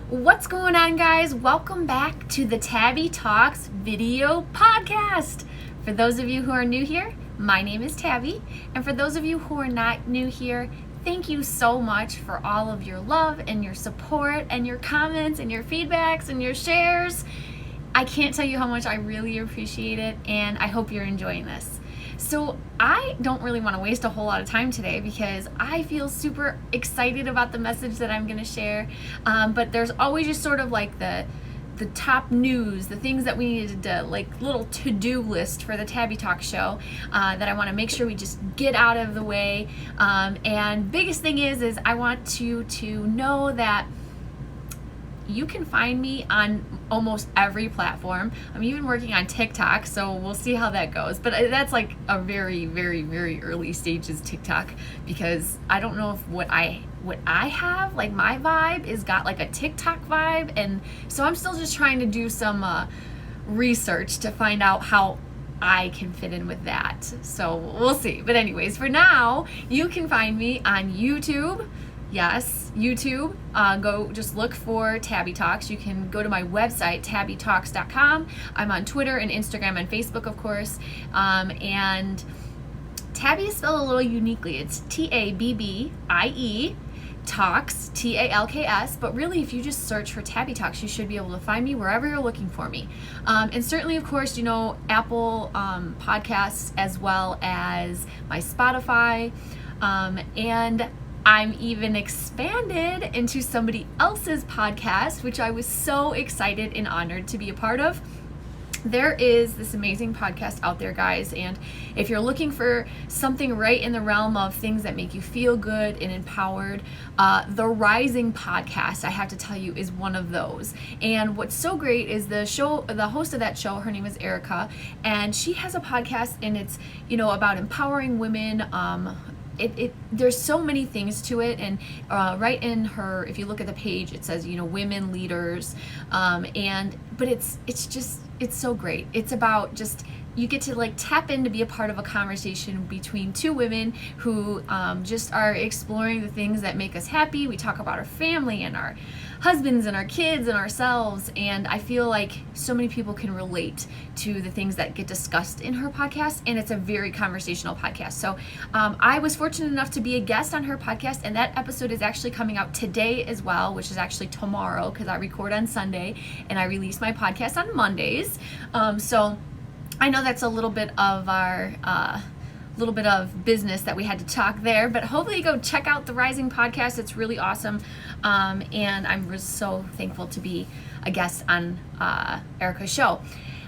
What's going on, guys? Welcome back to the Tabbie Talks video podcast. For those of you who are new here, my name is Tabbie, and for those of you who are not new here, thank you so much for all of your love and your support and your comments and your feedbacks and your shares. I can't tell you how much I really appreciate it, and I hope you're enjoying this. So I don't really want to waste a whole lot of time today because I feel super excited about the message that I'm going to share. But there's always just sort of like the top news, the things that we needed to, like, little to-do list for the Tabbie Talk show that I want to make sure we just get out of the way. And biggest thing is I want you to know that you can find me on almost every platform. I'm even working on TikTok, so we'll see how that goes. But that's like a very, very, very early stages TikTok, because I don't know if what I have, like my vibe, is got like a TikTok vibe, and so I'm still just trying to do some research to find out how I can fit in with that. So we'll see. But anyways, for now, you can find me on YouTube. Yes, YouTube. Go just look for Tabbie Talks. You can go to my website, tabbietalks.com. I'm on Twitter and Instagram and Facebook, of course. And Tabbie is spelled a little uniquely. It's Tabbie, Talks, Talks. But really, if you just search for Tabbie Talks, you should be able to find me wherever you're looking for me. And certainly, of course, Apple Podcasts, as well as my Spotify. And I'm even expanded into somebody else's podcast, which I was so excited and honored to be a part of. There is this amazing podcast out there, guys, and if you're looking for something right in the realm of things that make you feel good and empowered, the Rising podcast, I have to tell you, is one of those. And what's so great is the host of that show, her name is Erica, and she has a podcast, and it's about empowering women. There's so many things to it, and right in her, if you look at the page, it says women leaders, but it's so great. It's about just, you get to like tap in to be a part of a conversation between two women who just are exploring the things that make us happy. We talk about our family and our husbands and our kids and ourselves, and I feel like so many people can relate to the things that get discussed in her podcast, and it's a very conversational podcast. So I was fortunate enough to be a guest on her podcast, and that episode is actually coming out today as well, which is actually tomorrow, because I record on Sunday and I release my podcast on Mondays. So I know that's a little bit of our little bit of business that we had to talk there, but hopefully you go check out the Rising podcast. It's really awesome, and I'm so thankful to be a guest on Erica's show.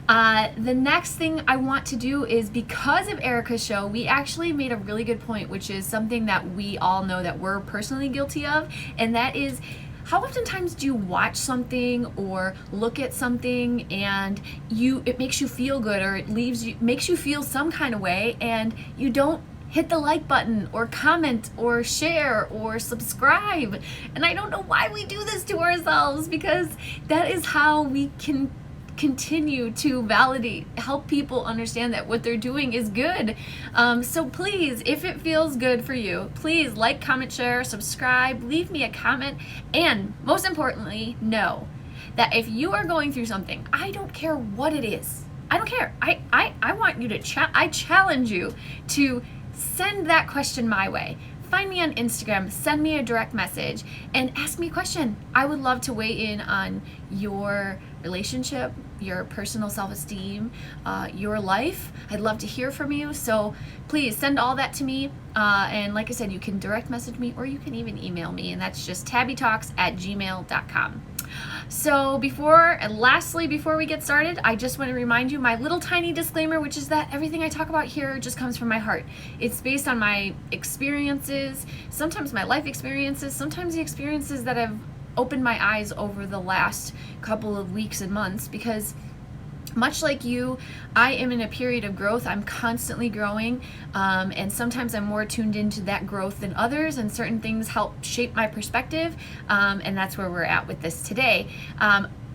The next thing I want to do is, because of Erica's show, we actually made a really good point, which is something that we all know that we're personally guilty of, and that is, how oftentimes do you watch something or look at something and it makes you feel good, or it makes you feel some kind of way, and you don't hit the like button or comment or share or subscribe? And I don't know why we do this to ourselves, because that is how we can continue to help people understand that what they're doing is good. So please, if it feels good for you, please like, comment, share, subscribe, leave me a comment, and most importantly, know that if you are going through something, I don't care what it is. I don't care. I want you to I challenge you to send that question my way. Find me on Instagram, send me a direct message, and ask me a question. I would love to weigh in on your relationship, your personal self-esteem, your life. I'd love to hear from you. So please send all that to me. And like I said, you can direct message me, or you can even email me, and that's just tabbietalks@gmail.com. So lastly, before we get started, I just want to remind you my little tiny disclaimer, which is that everything I talk about here just comes from my heart. It's based on my experiences, sometimes my life experiences, sometimes the experiences that have opened my eyes over the last couple of weeks and months, because much like you, I am in a period of growth. I'm constantly growing, and sometimes I'm more tuned into that growth than others, and certain things help shape my perspective, and that's where we're at with this today.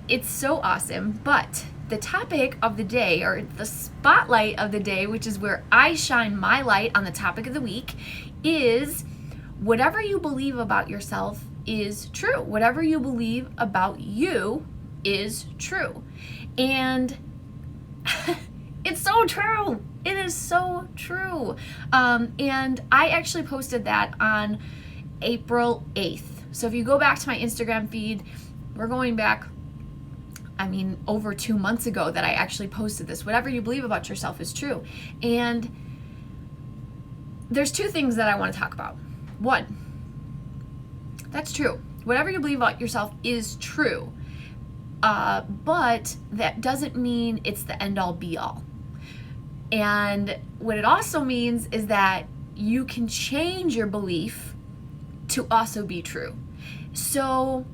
It's so awesome, but the topic of the day, or the spotlight of the day, which is where I shine my light on the topic of the week, is whatever you believe about yourself is true. Whatever you believe about you is true. And it's so true. It is so true. And I actually posted that on April 8th. So if you go back to my Instagram feed, we're going back, over 2 months ago that I actually posted this. Whatever you believe about yourself is true. And there's two things that I want to talk about. One, that's true. Whatever you believe about yourself is true. But that doesn't mean it's the end all be all. And what it also means is that you can change your belief to also be true. So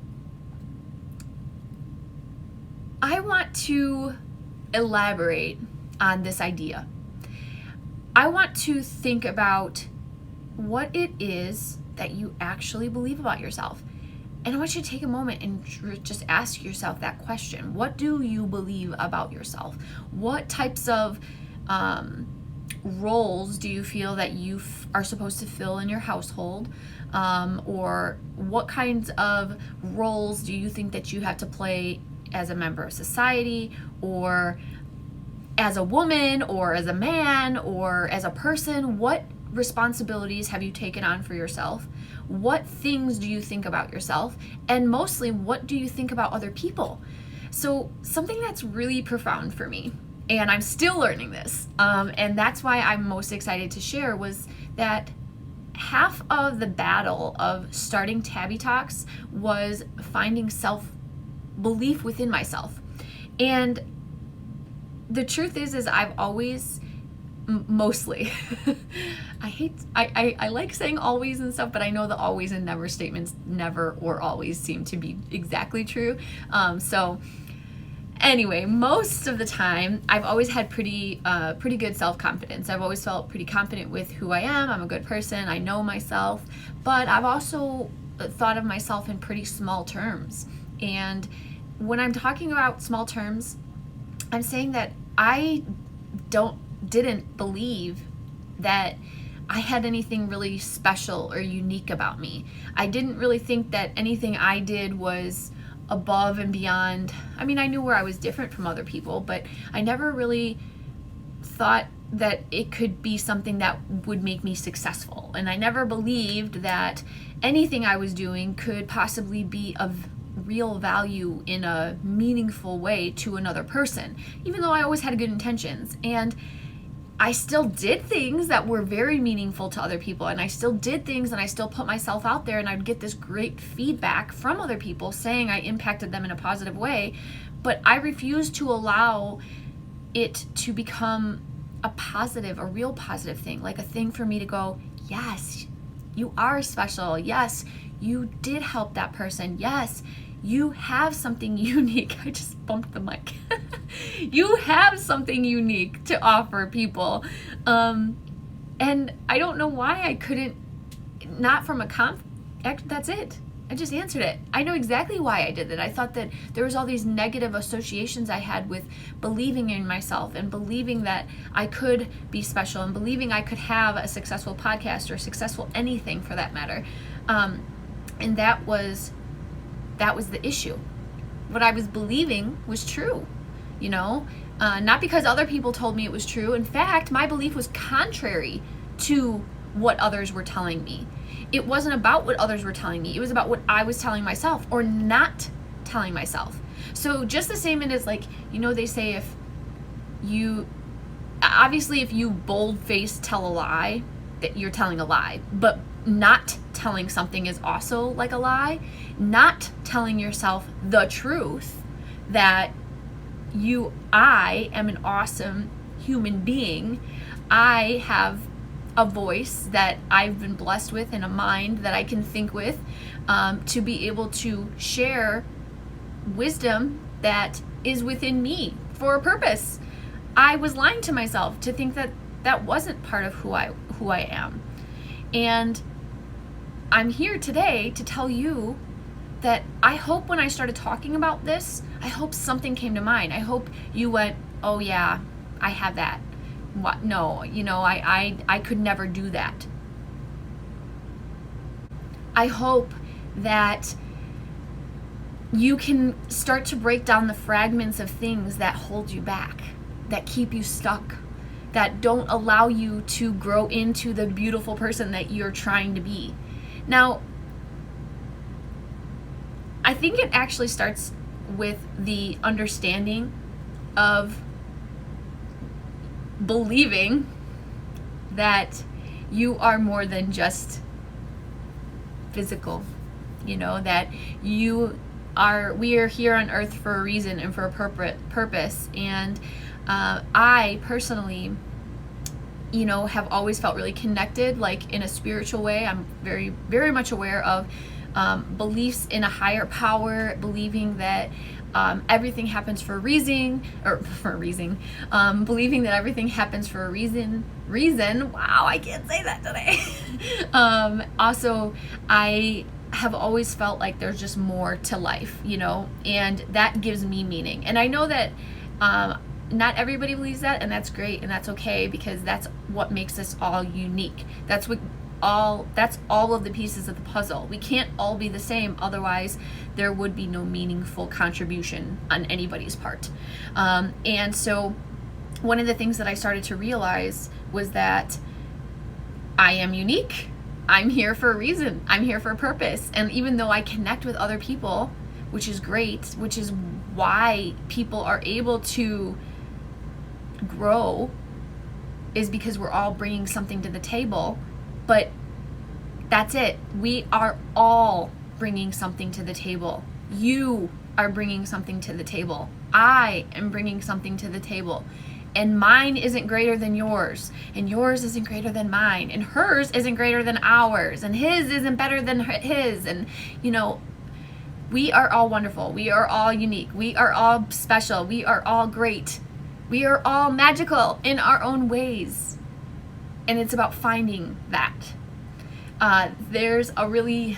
I want to elaborate on this idea. I want to think about what it is that you actually believe about yourself. And I want you to take a moment and just ask yourself that question. What do you believe about yourself? What types of roles do you feel that you are supposed to fill in your household? Or what kinds of roles do you think that you have to play as a member of society, or as a woman, or as a man, or as a person? What responsibilities have you taken on for yourself? What things do you think about yourself? And mostly, what do you think about other people? So something that's really profound for me, and I'm still learning this, and that's why I'm most excited to share, was that half of the battle of starting Tabbie Talks was finding self-belief within myself. And the truth is I've always, mostly, I like saying always and stuff, but I know the always and never statements never or always seem to be exactly true. So anyway, most of the time, I've always had pretty good self-confidence. I've always felt pretty confident with who I am. I'm a good person. I know myself. But I've also thought of myself in pretty small terms. And when I'm talking about small terms, I'm saying that I didn't believe that I had anything really special or unique about me. I didn't really think that anything I did was above and beyond. I knew where I was different from other people, but I never really thought that it could be something that would make me successful. And I never believed that anything I was doing could possibly be of real value in a meaningful way to another person, even though I always had good intentions. And I still did things that were very meaningful to other people, and I still did things and I still put myself out there, and I'd get this great feedback from other people saying I impacted them in a positive way, but I refused to allow it to become a real positive thing, like a thing for me to go, yes, you are special. Yes, you did help that person. Yes, you have something unique. I just bumped the mic. You have something unique to offer people. And I don't know why I couldn't, not from that's it. I just answered it. I know exactly why I did it. I thought that there was all these negative associations I had with believing in myself and believing that I could be special and believing I could have a successful podcast or successful anything for that matter. And that was the issue. What I was believing was true, not because other people told me it was true. In fact, my belief was contrary to what others were telling me. It wasn't about what others were telling me. It was about what I was telling myself or not telling myself. So just the same as they say if you bold-faced tell a lie, that you're telling a lie, but not telling something is also like a lie. Not telling yourself the truth that I am an awesome human being. I have a voice that I've been blessed with and a mind that I can think with, to be able to share wisdom that is within me for a purpose. I was lying to myself to think that that wasn't part of who I am. And I'm here today to tell you that I hope when I started talking about this, I hope something came to mind. I hope you went, oh yeah, I have that. What? No, I could never do that. I hope that you can start to break down the fragments of things that hold you back, that keep you stuck, that don't allow you to grow into the beautiful person that you're trying to be. Now, I think it actually starts with the understanding of believing that you are more than just physical, that we are here on earth for a reason and for a purpose. And I personally, have always felt really connected, like in a spiritual way. I'm very, very much aware of beliefs in a higher power, believing that everything happens for a reason, believing that everything happens for a reason. Wow, I can't say that today. Also, I have always felt like there's just more to life, and that gives me meaning. And I know that not everybody believes that, and that's great, and that's okay, because that's what makes us all unique. That's all of the pieces of the puzzle. We can't all be the same, otherwise there would be no meaningful contribution on anybody's part. And so one of the things that I started to realize was that I am unique. I'm here for a reason. I'm here for a purpose. And even though I connect with other people, which is great, which is why people are able to grow, is because we're all bringing something to the table. But that's it. We are all bringing something to the table. You are bringing something to the table. I am bringing something to the table. And mine isn't greater than yours. And yours isn't greater than mine. And hers isn't greater than ours. And his isn't better than his. And, we are all wonderful. We are all unique. We are all special. We are all great. We are all magical in our own ways. And it's about finding that. There's a really,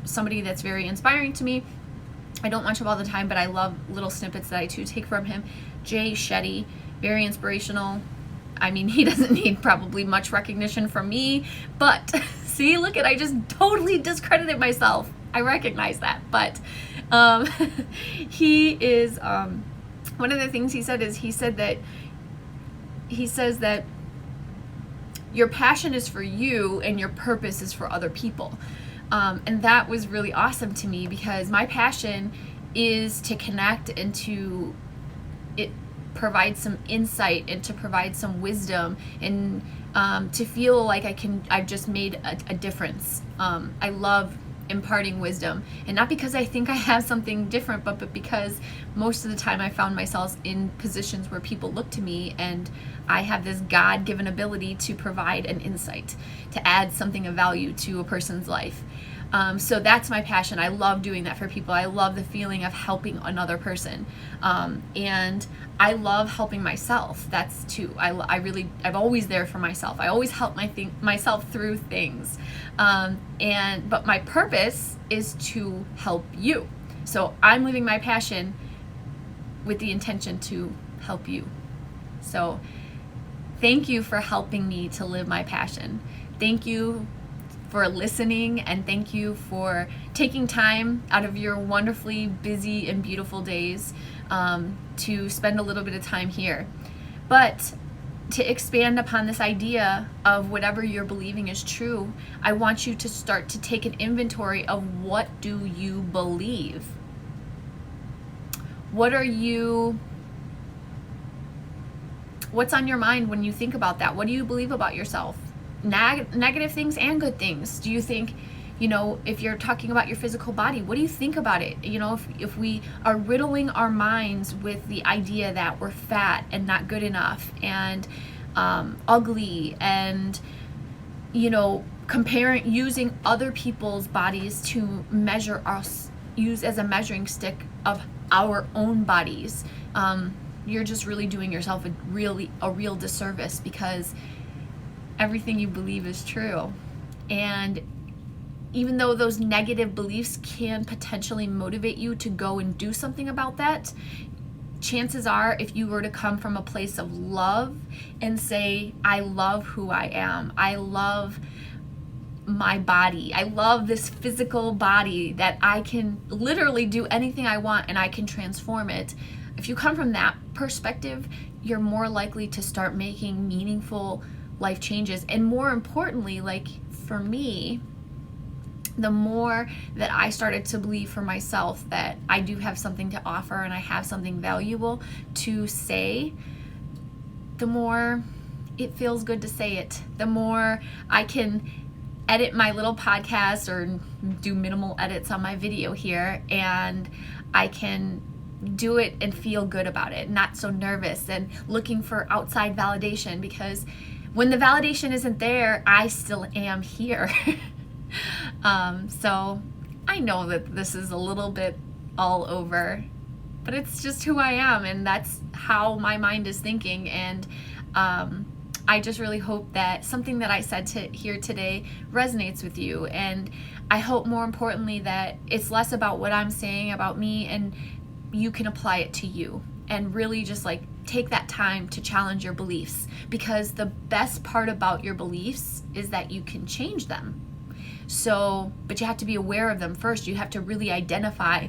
somebody that's very inspiring to me. I don't watch him all the time, but I love little snippets that I too take from him. Jay Shetty, very inspirational. I mean, he doesn't need probably much recognition from me, but see, I just totally discredited myself. I recognize that, but he is, one of the things he said is, he says that your passion is for you and your purpose is for other people. And that was really awesome to me, because my passion is to connect and to provide some insight and to provide some wisdom and to feel like I've just made a difference. I love imparting wisdom, and not because I think I have something different, but because most of the time I found myself in positions where people look to me and I have this God-given ability to provide an insight, to add something of value to a person's life. So that's my passion. I love doing that for people. I love the feeling of helping another person. And I love helping myself. That's too. I'm always there for myself. I always help myself through things. But my purpose is to help you. So I'm living my passion with the intention to help you. So thank you for helping me to live my passion. Thank you for listening, and thank you for taking time out of your wonderfully busy and beautiful days to spend a little bit of time here. But to expand upon this idea of whatever you're believing is true, I want you to start to take an inventory of, what do you believe? What's on your mind when you think about that? What do you believe about yourself? Negative things and good things. Do you think, if you're talking about your physical body, what do you think about it? If we are riddling our minds with the idea that we're fat and not good enough and ugly, and using other people's bodies to measure us, use as a measuring stick of our own bodies, you're just really doing yourself a real disservice, because everything you believe is true. And even though those negative beliefs can potentially motivate you to go and do something about that, chances are, if you were to come from a place of love and say, I love who I am, I love my body. I love this physical body that I can literally do anything I want and I can transform it. If you come from that perspective, you're more likely to start making meaningful life changes. And more importantly, like for me, the more that I started to believe for myself that I do have something to offer and I have something valuable to say, the more it feels good to say it. The more I can edit my little podcast or do minimal edits on my video here, and I can do it and feel good about it, not so nervous and looking for outside validation, because when the validation isn't there, I still am here. So I know that this is a little bit all over, but it's just who I am, and that's how my mind is thinking. And I just really hope that something that I said here today resonates with you. And I hope more importantly that it's less about what I'm saying about me and you can apply it to you and really just like take that time to challenge your beliefs, because the best part about your beliefs is that you can change them. So, but you have to be aware of them first. You have to really identify,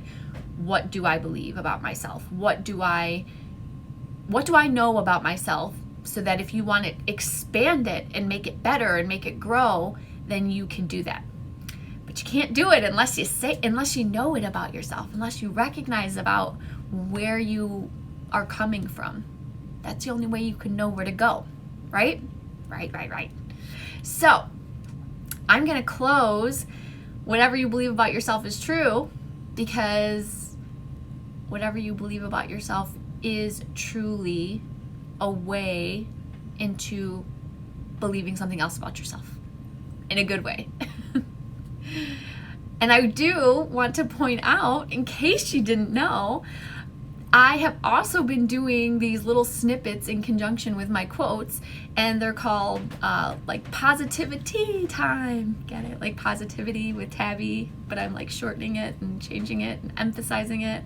what do I believe about myself? What do I know about myself, so that if you want to expand it and make it better and make it grow, then you can do that. But you can't do it unless you know it about yourself, unless you recognize about where you are coming from. That's the only way you can know where to go, right? Right. So, I'm going to close whatever you believe about yourself is true, because whatever you believe about yourself is truly a way into believing something else about yourself in a good way. And I do want to point out, in case you didn't know, I have also been doing these little snippets in conjunction with my quotes, and they're called like positivity time. Get it? Like positivity with Tabbie, but I'm like shortening it and changing it and emphasizing it.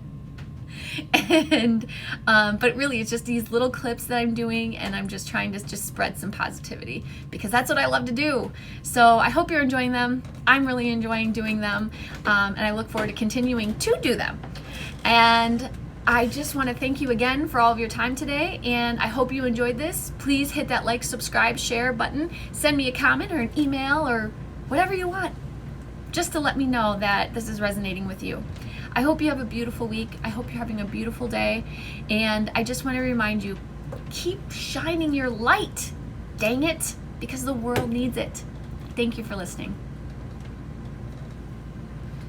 And but really it's just these little clips that I'm doing, and I'm just trying to just spread some positivity, because that's what I love to do. So I hope you're enjoying them. I'm really enjoying doing them, and I look forward to continuing to do them. And I just want to thank you again for all of your time today, and I hope you enjoyed this. Please hit that like, subscribe, share button. Send me a comment or an email or whatever you want, just to let me know that this is resonating with you. I hope you have a beautiful week. I hope you're having a beautiful day. And I just want to remind you, keep shining your light, dang it, because the world needs it. Thank you for listening.